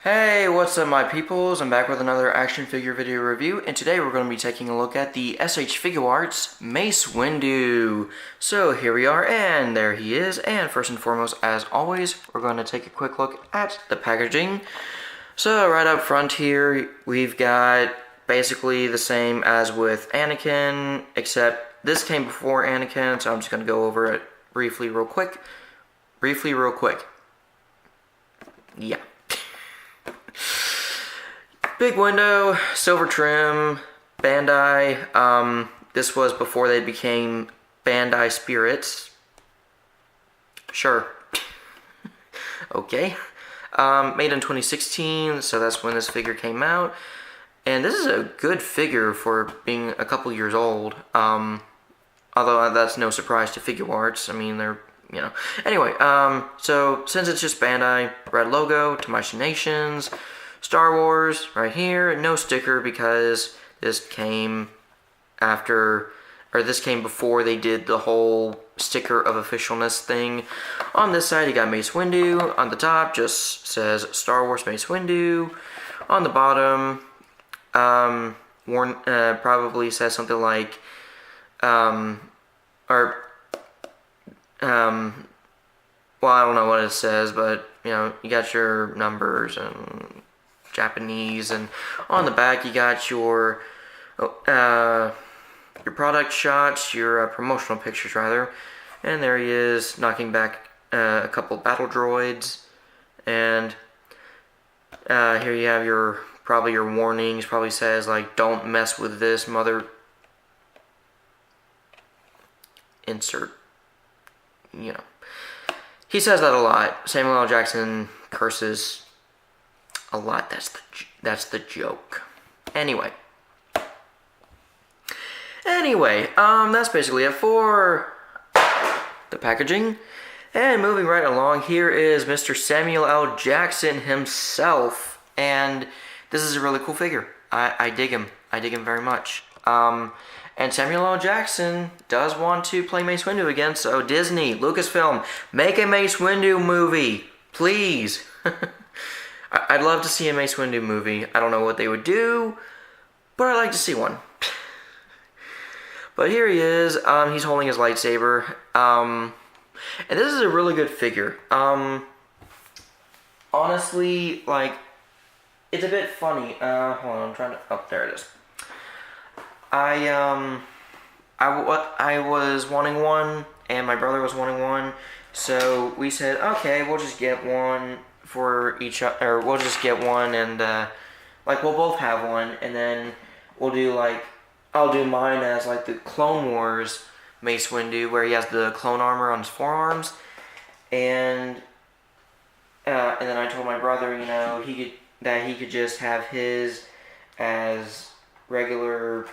Hey, what's up my peoples? I'm back with another action figure video review, and today we're going to be taking a look at the SH Figuarts Mace Windu. So here we are, and there he is, and first and foremost, as always, we're going to take a quick look at the packaging. So right up front here, we've got basically the same as with Anakin, except this came before Anakin, so I'm just going to go over it briefly real quick. Yeah. Big window, silver trim, Bandai. This was before they became Bandai Spirits. Sure. Okay. Made in 2016, so that's when this figure came out. And this is a good figure for being a couple years old. Although that's no surprise to Figuarts. I mean, they're, you know. Anyway, so since it's just Bandai, red logo, to machinations. Star Wars right here, no sticker because this came after, or this came before they did the whole sticker of officialness thing. On this side, you got Mace Windu. On the top, just says Star Wars Mace Windu. On the bottom, probably says something like, well, I don't know what it says, but you know, you got your numbers and Japanese, and on the back you got your product shots, your promotional pictures rather, and there he is knocking back a couple battle droids, and here you have your probably your warnings. Probably says like, don't mess with this mother insert, you know, he says that a lot. Samuel L. Jackson curses a lot. That's the joke. Anyway, that's basically it for the packaging. And moving right along, here is Mr. Samuel L. Jackson himself, and this is a really cool figure. I dig him. I dig him very much. And Samuel L. Jackson does want to play Mace Windu again, so Disney, Lucasfilm, make a Mace Windu movie, please. I'd love to see a Mace Windu movie. I don't know what they would do, but I'd like to see one. But here he is. He's holding his lightsaber. And this is a really good figure. Honestly, like, it's a bit funny. Hold on, I'm trying to... Oh, there it is. I was wanting one, and my brother was wanting one, so we said, okay, we'll just get one for each, or we'll just get one, and like we'll both have one, and then we'll do like, I'll do mine as like the Clone Wars Mace Windu, where he has the clone armor on his forearms, and then I told my brother, you know, he could just have his as regular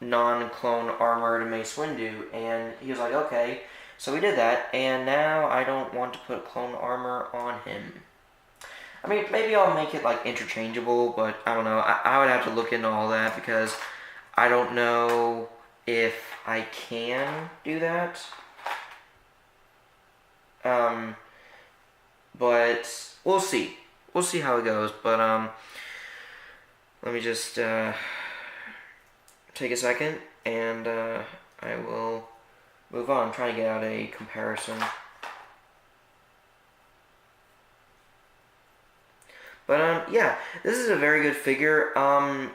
non-clone armored Mace Windu, and he was like, okay. So we did that, and now I don't want to put clone armor on him. I mean, maybe I'll make it like interchangeable, but I don't know. I would have to look into all that because I don't know if I can do that. But we'll see. We'll see how it goes. But let me just take a second, and I will move on. Try to get out a comparison. But yeah, this is a very good figure. I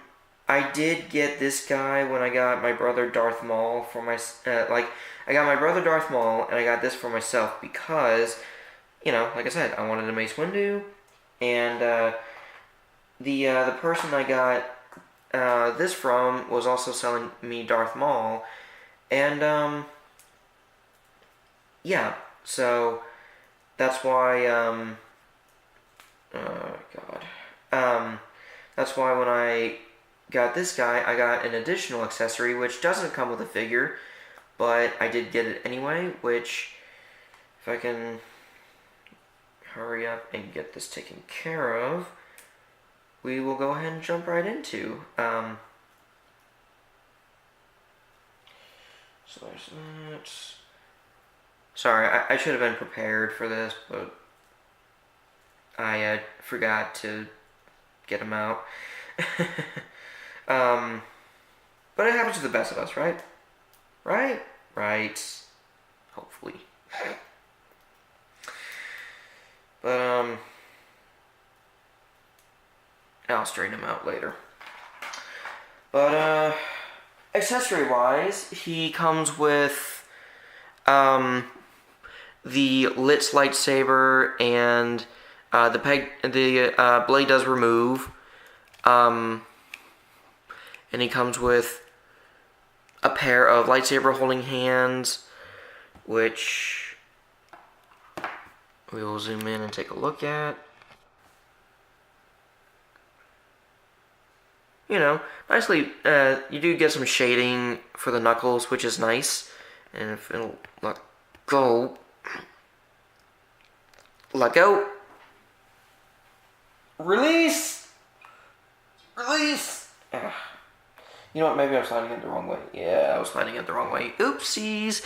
did get this guy when I got my brother Darth Maul for my I got my brother Darth Maul, and I got this for myself because, you know, like I said, I wanted a Mace Windu, and the person I got this from was also selling me Darth Maul, and yeah, so that's why that's why when I got this guy, I got an additional accessory which doesn't come with a figure, but I did get it anyway, which, if I can hurry up and get this taken care of, we will go ahead and jump right into. So there's that. Sorry, I should have been prepared for this, but I forgot to get him out. But it happens to the best of us, right? Right? Right. Hopefully. But, I'll straighten him out later. But, accessory-wise, he comes with, the Lit's lightsaber, and, the blade does remove. And he comes with a pair of lightsaber holding hands, which we will zoom in and take a look at. You know, nicely, you do get some shading for the knuckles, which is nice. And if it'll let go. Let go. Release! Release! Ugh. You know what, maybe I was sliding it the wrong way. Yeah, I was sliding it the wrong way. Oopsies!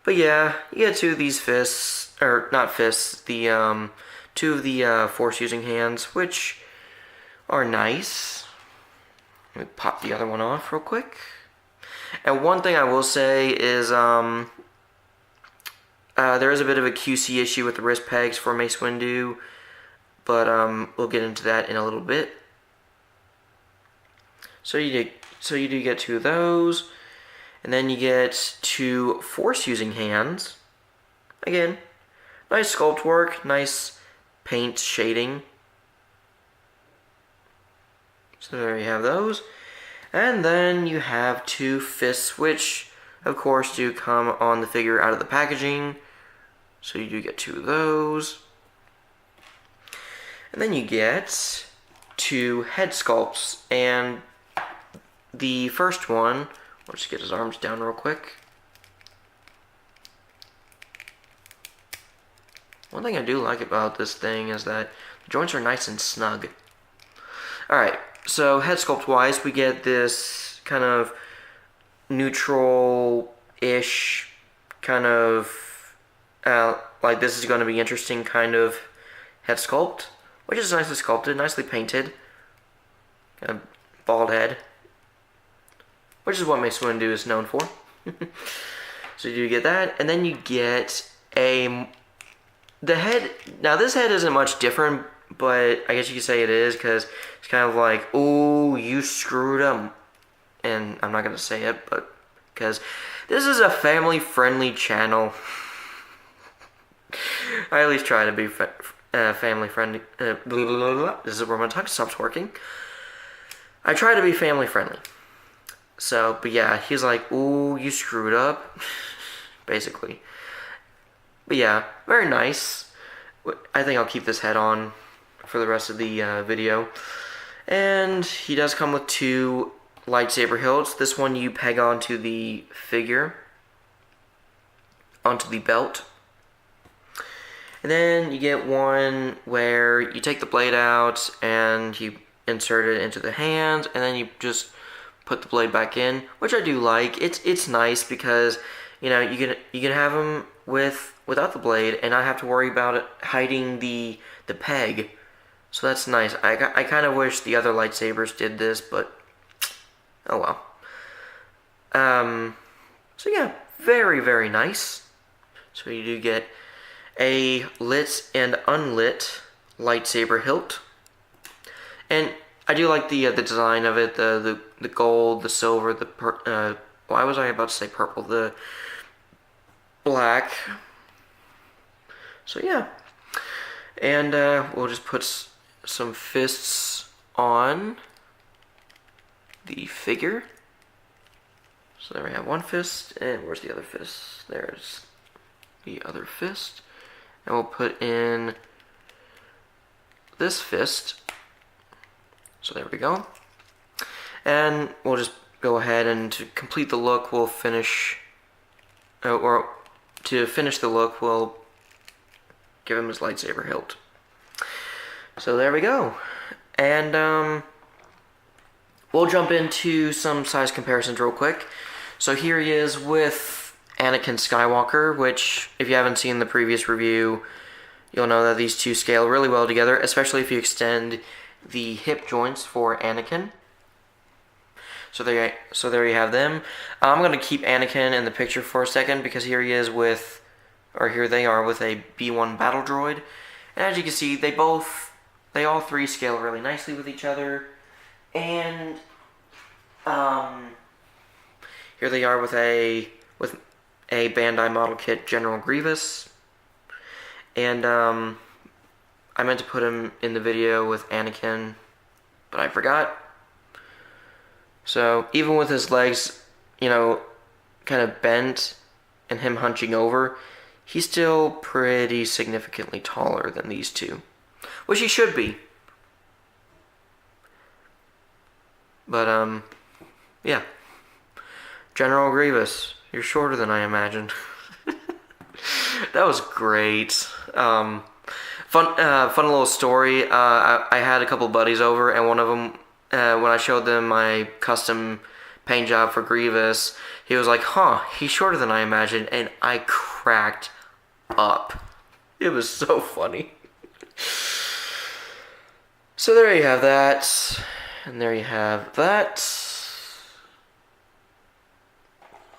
But yeah, you get two of these fists, or not fists, the, two of the, force-using hands, which are nice. Let me pop the other one off real quick. And one thing I will say is, there is a bit of a QC issue with the wrist pegs for Mace Windu, but, we'll get into that in a little bit. So you do get two of those, and then you get two force-using hands. Again, nice sculpt work, nice paint shading. So there you have those. And then you have two fists, which, of course, do come on the figure out of the packaging. So you do get two of those. And then you get two head sculpts, and the first one, I'll just get his arms down real quick. One thing I do like about this thing is that the joints are nice and snug. Alright, so head sculpt wise, we get this kind of neutral-ish, kind of, like this is going to be interesting kind of head sculpt, which is nicely sculpted, nicely painted. Kind of bald head. Which is what Mace Windu is known for. So you do get that, and then you get the head. Now this head isn't much different, but I guess you could say it is, because it's kind of like, oh, you screwed up. And I'm not going to say it, but because this is a family-friendly channel. I at least try to be family-friendly. This is where my tongue stops working. I try to be family-friendly. So, but yeah, he's like, ooh, you screwed up, basically. But yeah, very nice. I think I'll keep this head on for the rest of the video. And he does come with two lightsaber hilts. This one you peg onto the figure, onto the belt. And then you get one where you take the blade out and you insert it into the hand, and then you just put the blade back in, which I do like. It's nice because, you know, you can have them without the blade and not have to worry about it hiding the peg. So that's nice. I kind of wish the other lightsabers did this, but oh well. So yeah, very, very nice. So you do get a lit and unlit lightsaber hilt. And I do like the design of it, the gold, the silver, why was I about to say purple? The black. So yeah. And we'll just put some fists on the figure. So there we have one fist, and where's the other fist? There's the other fist. And we'll put in this fist. So there we go. And we'll just go ahead and to complete the look, we'll finish, or to finish the look, we'll give him his lightsaber hilt. So there we go. And we'll jump into some size comparisons real quick. So here he is with Anakin Skywalker, which if you haven't seen the previous review, you'll know that these two scale really well together, especially if you extend the hip joints for Anakin. So there you have them. I'm going to keep Anakin in the picture for a second because here he is with, or here they are with a B1 battle droid. And as you can see, they all three scale really nicely with each other. And here they are with a Bandai model kit General Grievous. And I meant to put him in the video with Anakin, but I forgot. So even with his legs, you know, kind of bent and him hunching over, he's still pretty significantly taller than these two, which he should be. But yeah, General Grievous, you're shorter than I imagined. That was great. Fun little story. I had a couple buddies over, and one of them, when I showed them my custom paint job for Grievous, he was like, "Huh, he's shorter than I imagined," and I cracked up. It was so funny. So there you have that, and there you have that.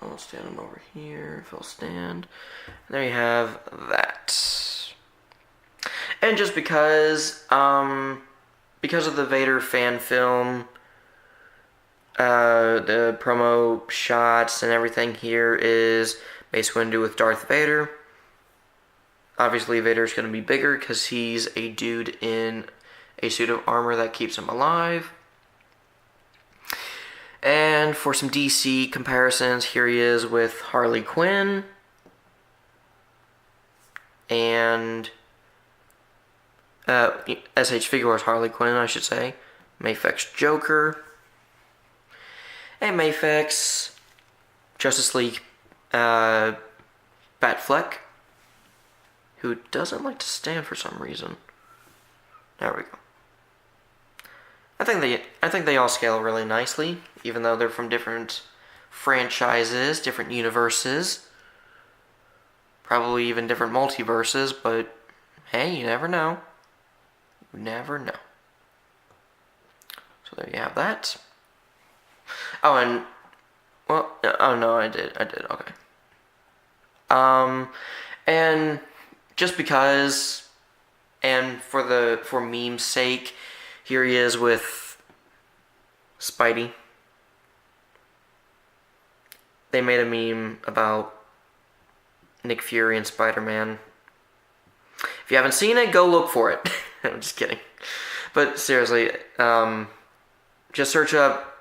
I'll stand him over here if I'll stand. And there you have that. And just because of the Vader fan film, the promo shots and everything, here is Mace Windu with Darth Vader. Obviously Vader's going to be bigger because he's a dude in a suit of armor that keeps him alive. And for some DC comparisons, here he is with Harley Quinn and SH Figuarts Harley Quinn, I should say, Mafek's Joker, and Mafek's Justice League Batfleck, who doesn't like to stand for some reason. There we go. I think they all scale really nicely, even though they're from different franchises, different universes, probably even different multiverses, but hey, you never know. You never know. So there you have that. Oh, and well, oh no, I did. Okay. And just because, and for meme's sake, here he is with Spidey. They made a meme about Nick Fury and Spider-Man. If you haven't seen it, go look for it. I'm just kidding. But seriously, just search up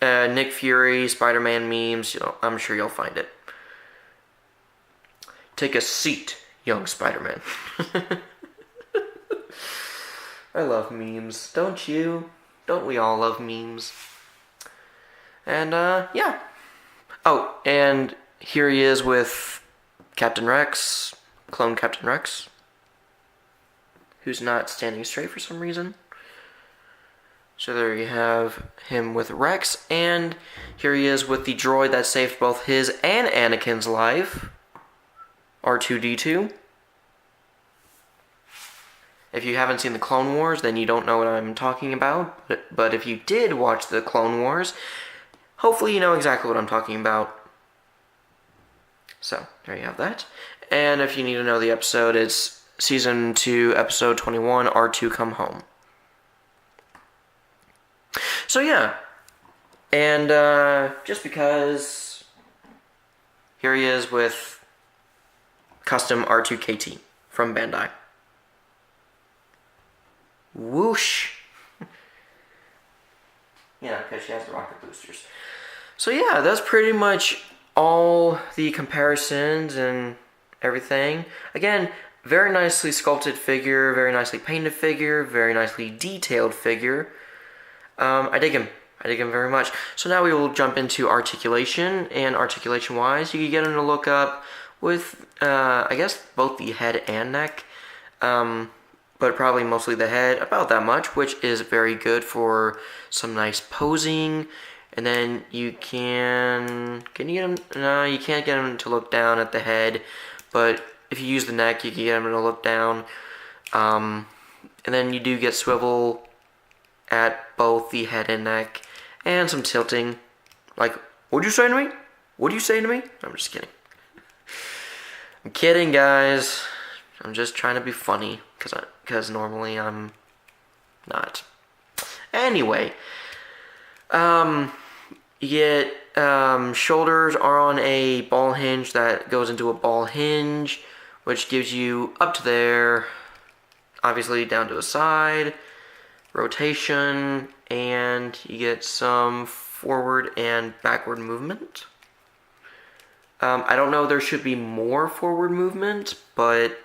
Nick Fury, Spider-Man memes. I'm sure you'll find it. Take a seat, young Spider-Man. I love memes. Don't you? Don't we all love memes? And, yeah. Oh, and here he is with Captain Rex, clone Captain Rex, who's not standing straight for some reason. So there you have him with Rex, and here he is with the droid that saved both his and Anakin's life, R2-D2. If you haven't seen the Clone Wars, then you don't know what I'm talking about. But if you did watch the Clone Wars, hopefully you know exactly what I'm talking about. So, there you have that. And if you need to know the episode, it's Season 2, Episode 21, R2 Come Home. So, yeah. And, just because, here he is with custom R2-KT from Bandai. Whoosh. Yeah, because she has the rocket boosters. So yeah, that's pretty much all the comparisons and everything. Again, very nicely sculpted figure, very nicely painted figure, very nicely detailed figure. I dig him. I dig him very much. So now we will jump into articulation, and articulation-wise, you can get him to look up with, I guess, both the head and neck. But probably mostly the head, about that much, which is very good for some nice posing. And then you can you get him? No, you can't get him to look down at the head, but if you use the neck, you can get him to look down. And then you do get swivel at both the head and neck, and some tilting. Like, what'd you say to me? What are you saying to me? I'm just kidding. I'm kidding, guys. I'm just trying to be funny, because normally I'm not. Anyway, you get shoulders are on a ball hinge that goes into a ball hinge, which gives you up to there, obviously down to a side, rotation, and you get some forward and backward movement. I don't know, there should be more forward movement, but,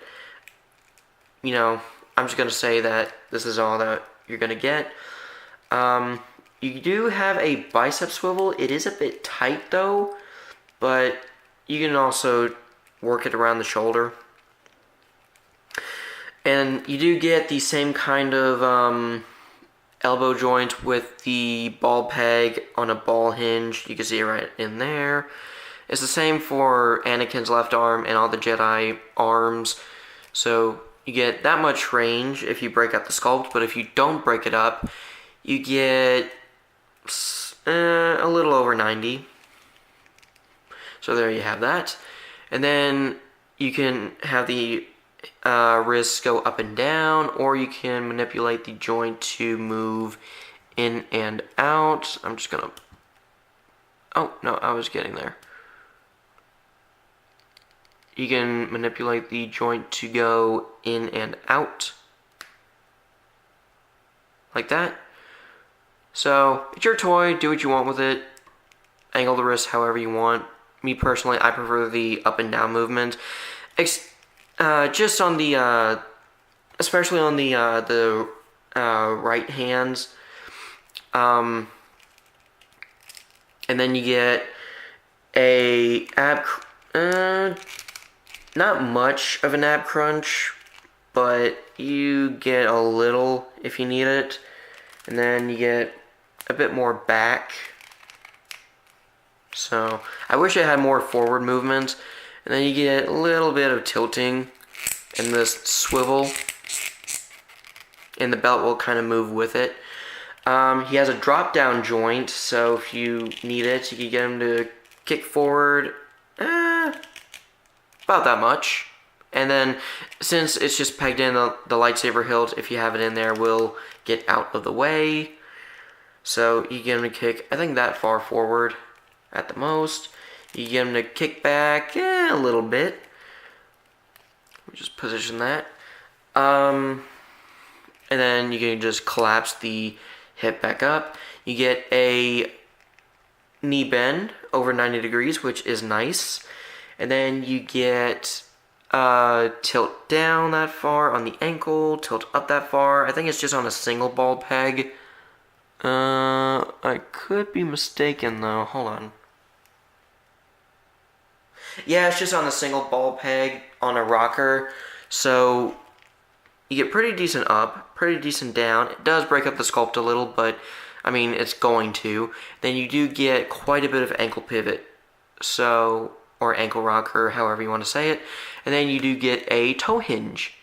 you know, I'm just going to say that this is all that you're going to get. You do have a bicep swivel. It is a bit tight, though, but you can also work it around the shoulder. And you do get the same kind of elbow joint with the ball peg on a ball hinge. You can see it right in there. It's the same for Anakin's left arm and all the Jedi arms. So you get that much range if you break up the sculpt, but if you don't break it up, you get a little over 90. So there you have that. And then you can have the wrists go up and down, or you can manipulate the joint to move in and out. I'm just gonna... Oh, no, I was getting there. You can manipulate the joint to go in and out. Like that. So, it's your toy, do what you want with it. Angle the wrist however you want. Me personally, I prefer the up and down movement. Just on the, especially on the right hands. And then you get a ab, not much of an ab crunch, but you get a little if you need it. And then you get a bit more back. So, I wish it had more forward movement. And then you get a little bit of tilting and this swivel. And the belt will kind of move with it. He has a drop down joint, so if you need it, you can get him to kick forward about that much. And then, since it's just pegged in, the lightsaber hilt, if you have it in there, will get out of the way. So you get him to kick, I think, that far forward at the most. You get him to kick back a little bit. Let me just position that. And then you can just collapse the hip back up. You get a knee bend over 90 degrees, which is nice. And then you get tilt down that far on the ankle, tilt up that far. I think it's just on a single ball peg. I could be mistaken though. Hold on. Yeah, it's just on a single ball peg on a rocker. So you get pretty decent up, pretty decent down. It does break up the sculpt a little, but I mean, it's going to. Then you do get quite a bit of ankle pivot. So, or ankle rocker, however you want to say it. And then you do get a toe hinge.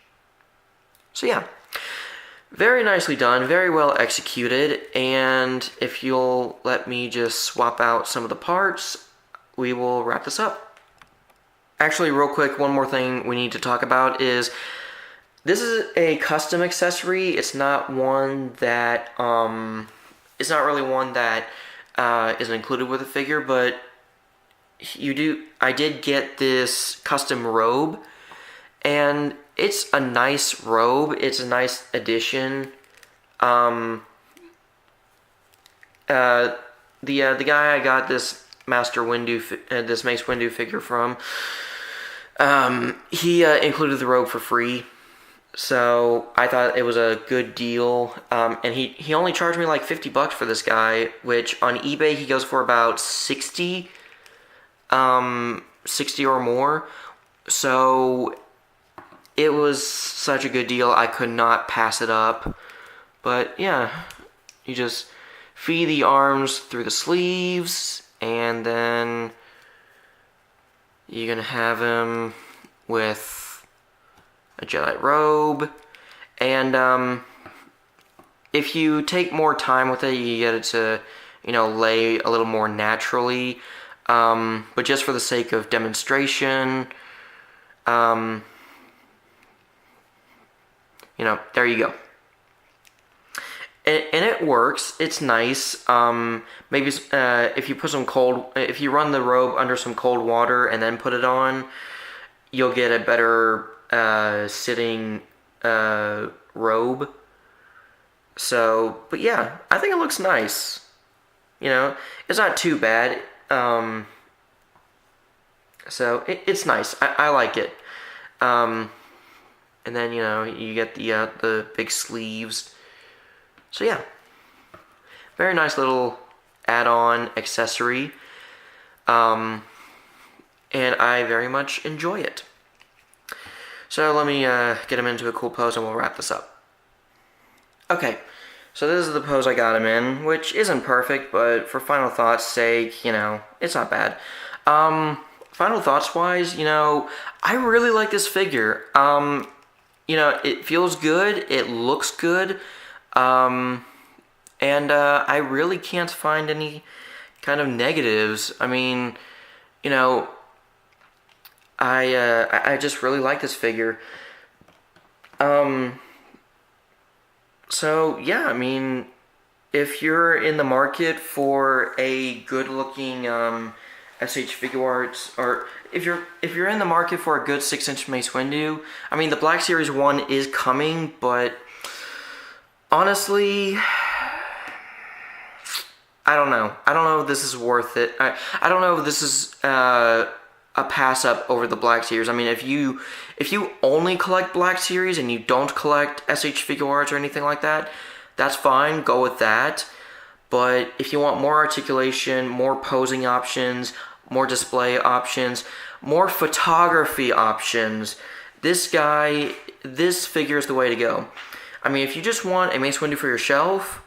So yeah, very nicely done, very well executed. And if you'll let me just swap out some of the parts, we will wrap this up. Actually, real quick, one more thing we need to talk about is this is a custom accessory. It's not one that it's not really one that is included with the figure, but I did get this custom robe, and it's a nice robe. It's a nice addition. The guy I got this Mace Windu figure from, he included the robe for free. So I thought it was a good deal, and he only charged me like $50 for this guy, which on eBay he goes for about 60 or more. So it was such a good deal, I could not pass it up. But yeah, you just feed the arms through the sleeves, and then you're gonna have him with a Jedi robe, and if you take more time with it, you get it to, lay a little more naturally. But just for the sake of demonstration, there you go. And it works. It's nice. Maybe if you run the robe under some cold water and then put it on, you'll get a better sitting robe. So, but yeah, I think it looks nice. It's not too bad. So it's nice. I like it. And then you get the big sleeves. So yeah, very nice little add-on accessory, and I very much enjoy it. So let me get him into a cool pose and we'll wrap this up. Okay, so this is the pose I got him in, which isn't perfect, but for final thoughts sake, it's not bad. Final thoughts wise, I really like this figure. It feels good, it looks good. I really can't find any kind of negatives. I mean, I just really like this figure. So yeah, I mean, if you're in the market for a good-looking SH Figuarts, or if you're in the market for a good 6-inch Mace Windu, I mean, the Black Series 1 is coming, but honestly, I don't know. I don't know if this is worth it. I don't know if this is a pass up over the Black Series. I mean, if you only collect Black Series and you don't collect SH Figuarts or anything like that, that's fine. Go with that. But if you want more articulation, more posing options, more display options, more photography options, this figure is the way to go. I mean, if you just want a Mace Windu for your shelf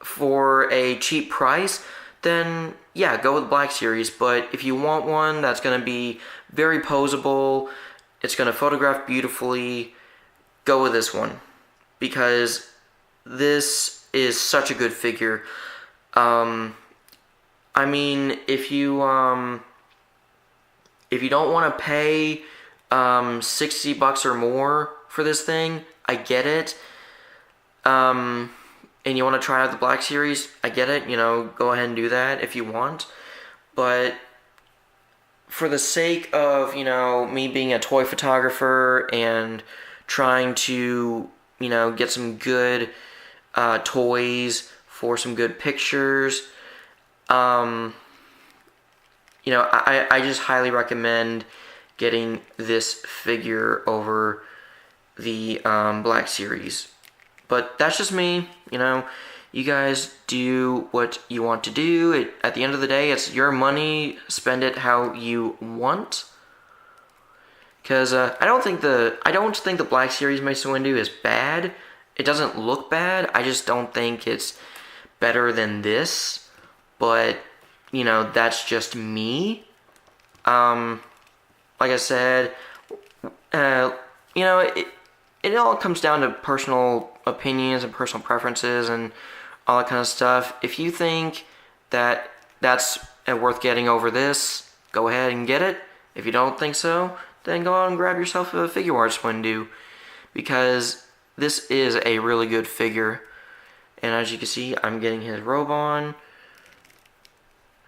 for a cheap price, then yeah, go with Black Series. But if you want one that's going to be very posable, it's going to photograph beautifully, go with this one. Because this is such a good figure. I mean, if you don't want to pay $60 or more for this thing, I get it. And you want to try out the Black Series, I get it. Go ahead and do that if you want. But for the sake of, me being a toy photographer and trying to, get some good toys for some good pictures, I just highly recommend getting this figure over the Black Series. But that's just me. You guys do what you want to do. At the end of the day, it's your money. Spend it how you want. Because I don't think the Black Series Mace Windu is bad. It doesn't look bad. I just don't think it's better than this. But that's just me. Like I said, it all comes down to personal opinions and personal preferences and all that kind of stuff. If you think that that's worth getting over this, go ahead and get it. If you don't think so, then go out and grab yourself a Figuarts Windu, because this is a really good figure. And as you can see, I'm getting his robe on.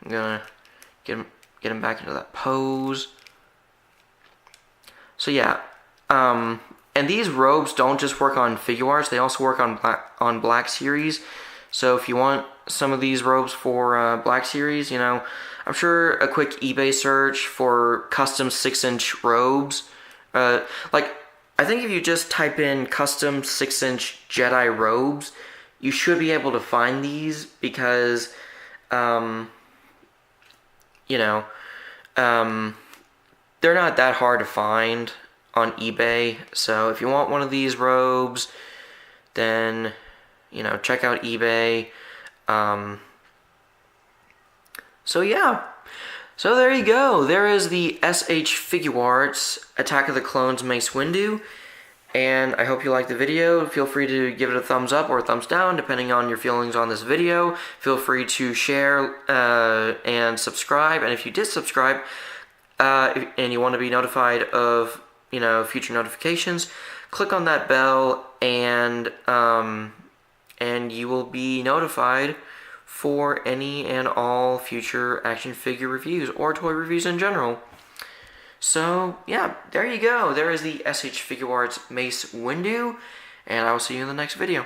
I'm gonna get him back into that pose. So yeah, and these robes don't just work on Figuarts, they also work on Black Series. So if you want some of these robes for Black Series, I'm sure a quick eBay search for custom 6-inch robes, I think if you just type in custom 6-inch Jedi robes, you should be able to find these, because, they're not that hard to find on eBay. So if you want one of these robes, then check out eBay. So yeah, So there you go. There is the SH Figuarts Attack of the Clones Mace Windu. And I hope you liked the video. Feel free to give it a thumbs up or a thumbs down, depending on your feelings on this video. Feel free to share and subscribe. And if you did subscribe and you want to be notified of future notifications, click on that bell and you will be notified for any and all future action figure reviews or toy reviews in general. So, yeah, there you go. There is the SH Figuarts Mace Windu, and I will see you in the next video.